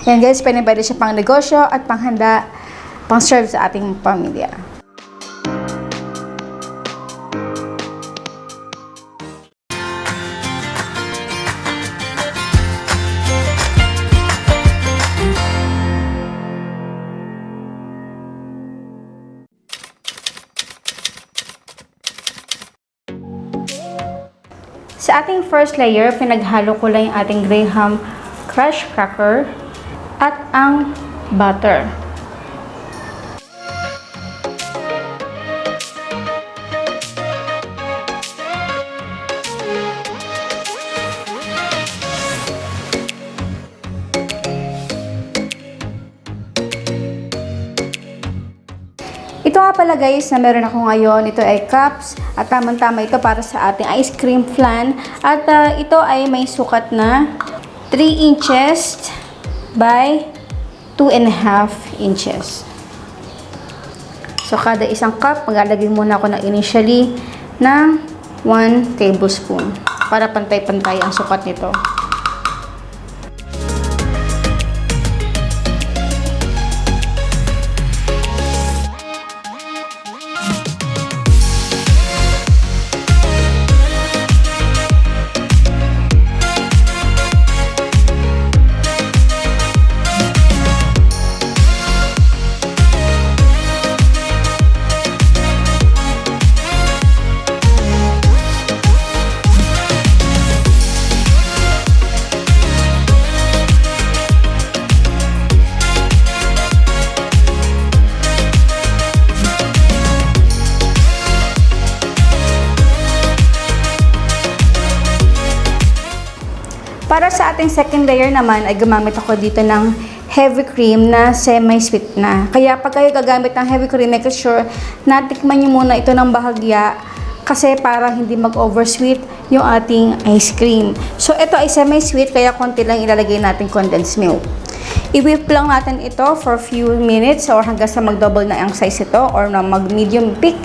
Yan guys, pwede siya pang negosyo at panghanda, pang serve sa ating pamilya. Sa ating first layer, pinaghalo ko lang yung ating graham crushed cracker at ang butter. Ito nga pala guys na meron ako ngayon, ito ay cups at tamang-tama ito para sa ating ice cream flan at ito ay may sukat na 3 inches by 2.5 inches. So kada isang cup, maglalagay muna ako na initially ng 1 tablespoon para pantay-pantay ang sukat nito. Para sa ating second layer naman ay gumamit ako dito ng heavy cream na semi-sweet na. Kaya pag kayo gagamit ng heavy cream, make sure na tikman nyo muna ito ng bahagya kasi para hindi mag-oversweet yung ating ice cream. So ito ay semi-sweet kaya konti lang ilalagay natin condensed milk. I-whip lang natin ito for a few minutes or hanggang sa mag-double na ang size ito or na mag-medium peak.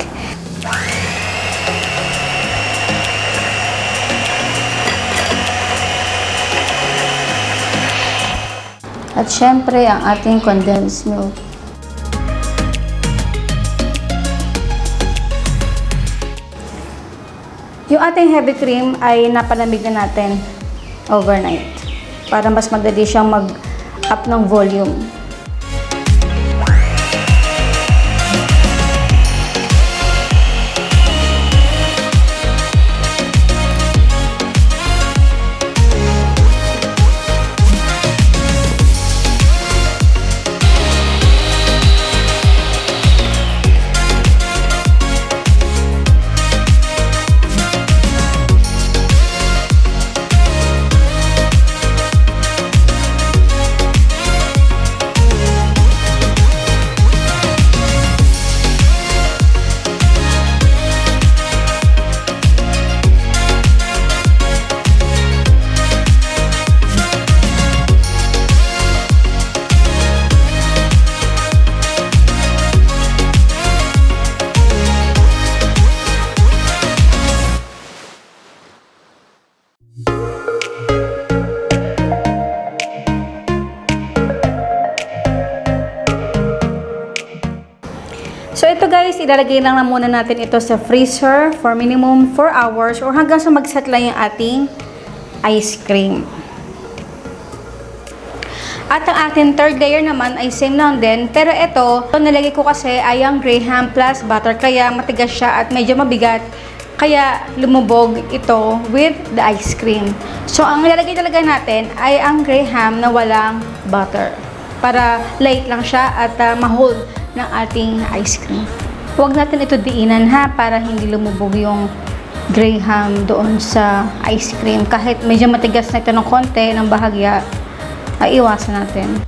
At syempre, ang ating condensed milk. Yung ating heavy cream ay napalamig na natin overnight para mas madali siyang mag-up ng volume. So ito guys, ilalagay lang na muna natin ito sa freezer for minimum 4 hours or hanggang sa mag-set lang yung ating ice cream. At ang ating third layer naman ay same lang din, pero ito nilagay ko kasi ay ang graham plus butter kaya matigas siya at medyo mabigat. Kaya lumubog ito with the ice cream. So ang ilalagay talaga natin ay ang graham na walang butter para light lang siya at ma-hold ng ating ice cream. Huwag natin ito diinan ha para hindi lumubog yung graham doon sa ice cream. Kahit medyo matigas na ito ng konti, ng bahagya, ay iwasan natin.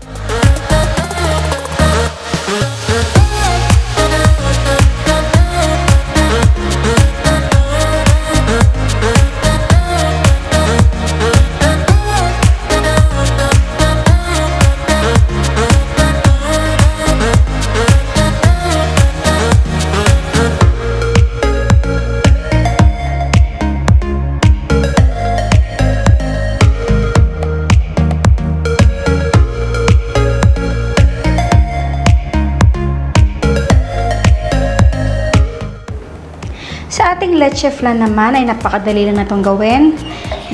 leche flan naman ay napakadali lang na itong gawin.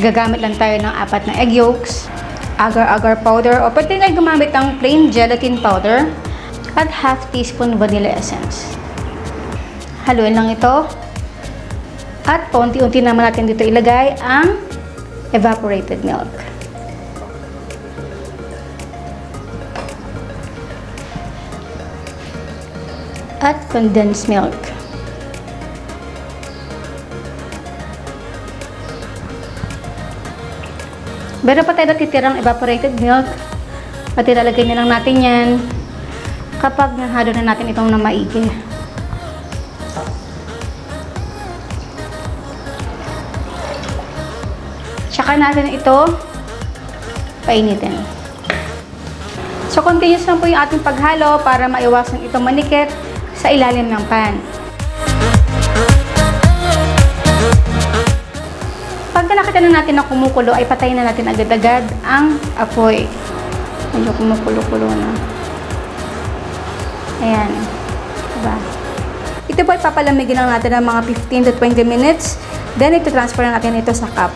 Gagamit lang tayo ng 4 na egg yolks, agar-agar powder, o pwede nga gumamit ng plain gelatin powder, at half teaspoon vanilla essence. Haluin lang ito. At paunti-unti naman natin dito ilagay ang evaporated milk. At condensed milk. Meron pa tayo natitirang evaporated milk at ilalagay na lang natin yan kapag nahalo na natin itong na maigi. Tsaka natin ito painitin. So continuous lang po yung ating paghalo para maiwasan itong manikit sa ilalim ng pan. Pagka nakita na natin na kumukulo, ay patayin na natin agad-agad ang apoy. Medyo kumukulo-kulo na. Ayan. Diba? Ito po ay papalamigin lang natin ng mga 15 to 20 minutes. Then, ito-transfer na natin ito sa cup.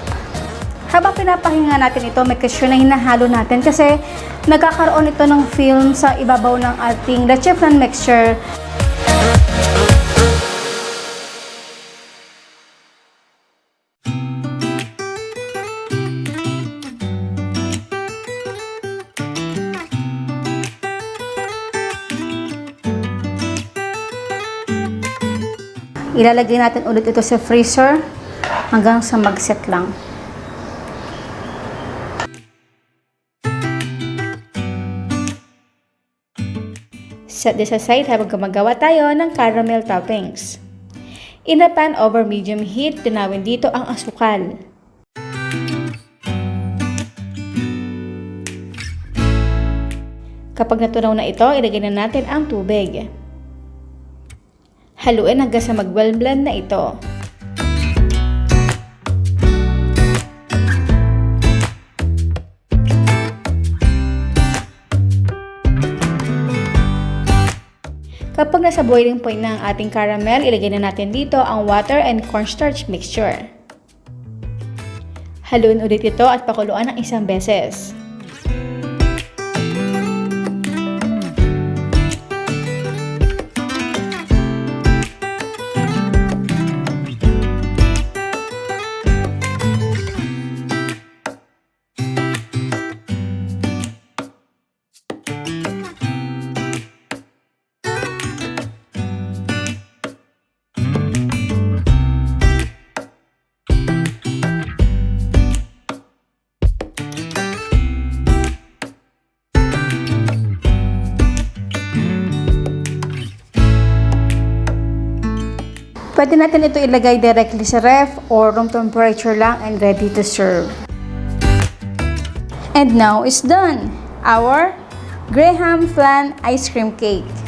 Habang pinapahinga natin ito, make sure na hinahalo natin kasi nagkakaroon ito ng film sa ibabaw ng ating leche flan mixture. Ilalagay natin ulit ito sa freezer hanggang sa mag-set lang. Set this aside habang gumagawa tayo ng caramel toppings. In a pan over medium heat, tunawin dito ang asukal. Kapag natunaw na ito, ilagay na natin ang tubig. Haluin hanggang sa mag-well-blend na ito. Kapag nasa boiling point na ang ating caramel, ilagay na natin dito ang water and cornstarch mixture. Haluin ulit ito at pakuluan ng 1 beses. Pwede natin ito ilagay directly sa ref or room temperature lang and ready to serve. And now it's done! Our Graham Flan ice cream cake.